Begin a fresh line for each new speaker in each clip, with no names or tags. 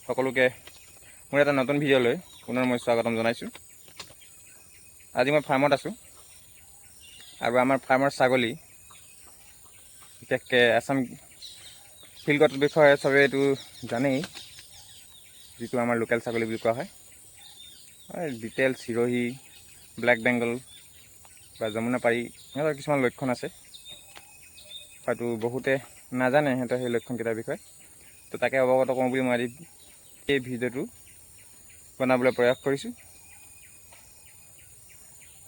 সকলোকে মোৰ এটা নতুন ভিডিঅ'লৈ পুনৰ মই স্বাগতম জনাইছোঁ। আজি মই ফাৰ্মত আছোঁ আৰু আমাৰ ফাৰ্মৰ ছাগলী বিশেষকৈ আছাম শিলগতৰ বিষয়ে চবেই এইটো জানেই, যিটো আমাৰ লোকেল ছাগলী বুলি কোৱা হয়। বিটেল, চিৰহী, ব্লেক বেংগল বা যমুনাপাৰী, সিহঁতৰ কিছুমান লক্ষণ আছে, হয়তো বহুতে নাজানে সিহঁতৰ সেই লক্ষণকেইটাৰ বিষয়ে। তো তাকে অৱগত কৰোঁ বুলি মই আজি এই ভিডিঅ'টো বনাবলৈ প্ৰয়াস কৰিছোঁ।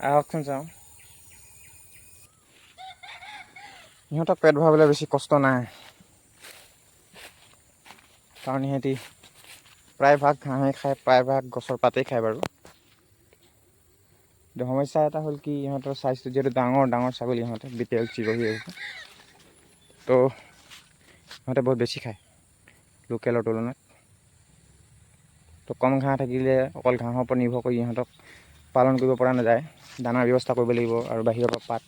আহকচোন চাওঁ। সিহঁতক পেট ভৰাবলৈ বেছি কষ্ট নাই, কাৰণ সিহঁতি প্ৰায়ভাগ ঘাঁহে খায়, প্ৰায়ভাগ গছৰ পাতেই খায় বাৰু। কিন্তু সমস্যা এটা হ'ল কি, ইহঁতৰ চাইজটো যিহেতু ডাঙৰ ডাঙৰ ছাগলী, ইহঁতে বিটেল, চিৰহী এইবোৰ, তো সিহঁতে বহুত বেছি খায় লোকেলৰ তুলনাত। তো কম ঘাঁহ থাকিলে অকল ঘাঁহৰ ওপৰত নিৰ্ভৰ কৰি ইহঁতক পালন কৰিব পৰা নাযায়। দানাৰ ব্যৱস্থা কৰিব লাগিব আৰু বাহিৰৰ পৰা পাত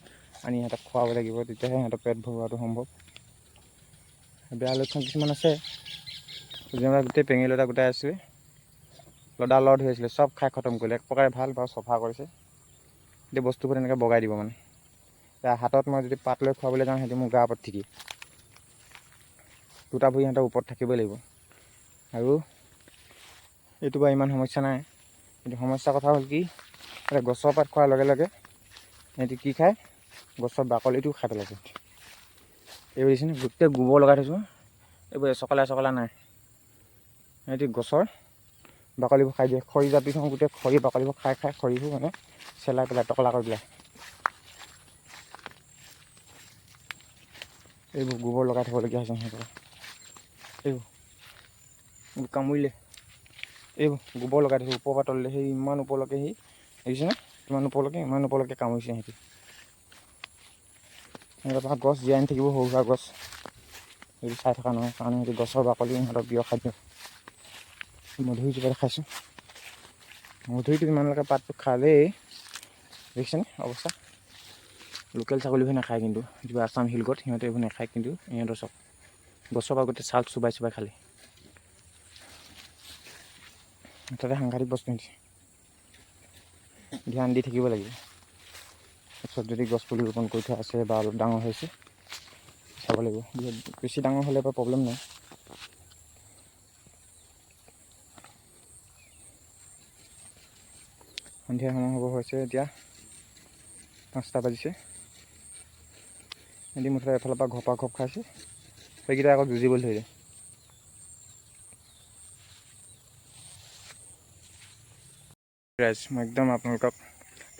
আনি ইহঁতক খুৱাব লাগিব, তেতিয়াহে সিহঁতৰ পেট ভৰোৱাটো সম্ভৱ। বেয়া লক্ষণ কিছুমান আছে, যেনিবা গোটেই পেঙি লতা গোটাই আছিলে, লদা লদ হৈ আছিলে, চব খাই খতম কৰিলে। এক প্ৰকাৰে ভাল বাৰু, চফা কৰিছে। এতিয়া বস্তুবোৰ তেনেকৈ বগাই দিব মানে। এতিয়া হাতত মই যদি পাত লৈ খুৱাবলৈ যাওঁ, সিহঁতি মোৰ গাৰ ওপৰত ঠিকি, দুটা ভৰি সিহঁতৰ ওপৰত থাকিবই লাগিব। আৰু এইটো বাৰু ইমান সমস্যা নাই, কিন্তু সমস্যাৰ কথা হ'ল কি, গছৰ পাত খোৱাৰ লগে লগে সিহঁতি কি খায়, গছৰ বাকলিটো খাই পেলাইছে। এইবোৰ দেখিছেনে, গোটেই গোবৰ লগাই থৈছোঁ, এইবোৰ চকলা চকলা নাই। সিহঁতি গছৰ বাকলিবোৰ খাই দিয়ে। খৰি জাপি থওঁ, গোটেই খৰি বাকলিবোৰ খাই খাই খৰিবোৰ মানে চেলাই পেলাই টকলা কৰি পেলাই। এইবোৰ গোবৰ লগাই থ'বলগীয়া হৈছে সিহঁতৰ। এইবোৰ কামুৰিলে, এইবোৰ গোবৰ লগাই থৈছোঁ ওপৰৰ পৰা তললৈ, সেই ইমান ওপৰলৈকে, সেই দেখিছেনে ইমান ওপৰলৈকে কামুৰিছে সিহঁতি। সিহঁতৰ পৰা গছ জীয়াই নাথাকিব, সৰু সুৰা গছ যদি চাই থকা নহয়, কাৰণ সিহঁতি গছৰ বাকলি সিহঁতৰ প্ৰিয় খাদ্য। মধুৰিজোপা দেখাইছোঁ, মধুৰিটো ইমানলৈকে পাতটো খালেই, দেখিছেনে অৱস্থা। লোকেল ছাগলীবোৰ নাখায়, কিন্তু যিবোৰ আছাম শিলগত সিহঁতে এইবোৰ নাখায়, কিন্তু ইহঁতৰ চব গছৰ পৰা গোটেই ছাল চুবাই চুবাই খালে। তাতে সাংঘাতিক বস্তু নিছে, ধ্যান দি থাকিব লাগিব। তাৰপিছত যদি গছ পুলি ৰোপণ কৰি থোৱা আছে বা অলপ ডাঙৰ হৈছে, চাব লাগিব। বেছি ডাঙৰ হ'লে বাৰু প্ৰব্লেম নাই। সন্ধিয়া সময় হ'ব হৈছে, এতিয়া 5টা বাজিছে। সিহঁতি মুঠতে এফালৰ পৰা ঘপা ঘপ খাইছে, সেইকেইটা আকৌ যুঁজিবলৈ ধৰিলে। ৰাইজ, মই একদম আপোনালোকক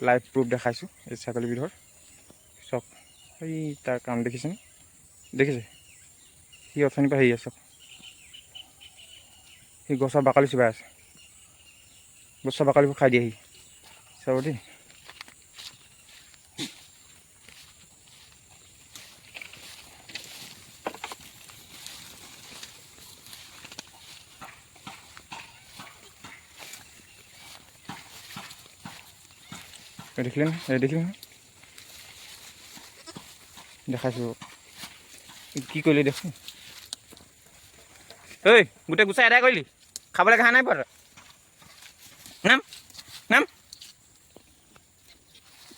লাইভ প্ৰুফ দেখাইছোঁ এই ছাগলীবিধৰ। চব এই তাৰ কাম দেখিছেনে, দেখিছে সি অথনিৰ পৰা হেৰি আছে, সি গছৰ বাকলি চুবাই আছে, গছৰ বাকলিবোৰ খাই দিয়েহি। চাব দেই, দেখিলে নহয়, দেখিলে নহয়, দেখাইছোঁ কি কৰিলি দেখোন। ঐ গোটেই গুচাই আদায় কৰিলি, খাবলৈ ঘাঁহ নাই পোৱা, নাম নাম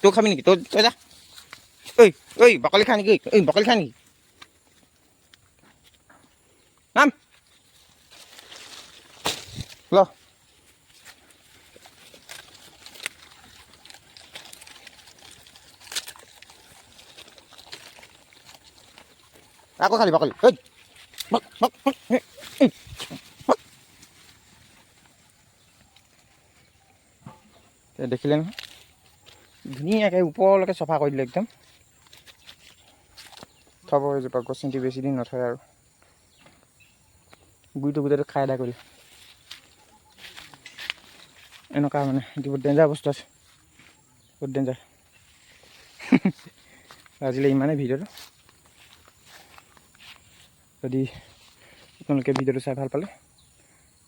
তই খাবি নেকি, তই যা। ঐ বাকলি খাই নেকি, বাকলি খাই নেকি, নাম ল। আকৌ খালি বাকলি, দেখিলে নহয়, ধুনীয়াকৈ ওপৰলৈকে চফা কৰি দিলে একদম। থ'ব এজোপা গছ নিদি বেছি দিন নথয় আৰু, গুৰিটো গোটেইটো খাই আদায় কৰিলে। এনেকুৱা মানে এইটো বহুত ডেঞ্জাৰ বস্তু আছে, বহুত ডেঞ্জাৰ। আজিলৈ ইমানেই ভিডিঅ'টো। যদি আপোনালোকে ভিডিঅ'টো চাই ভাল পালে,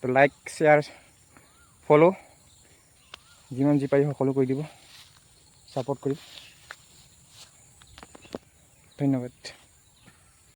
তো লাইক, শ্বেয়াৰ, ফ'ল' যিমান যি পাৰি সকলো কৰি দিব, ছাপোৰ্ট কৰিব। ধন্যবাদ।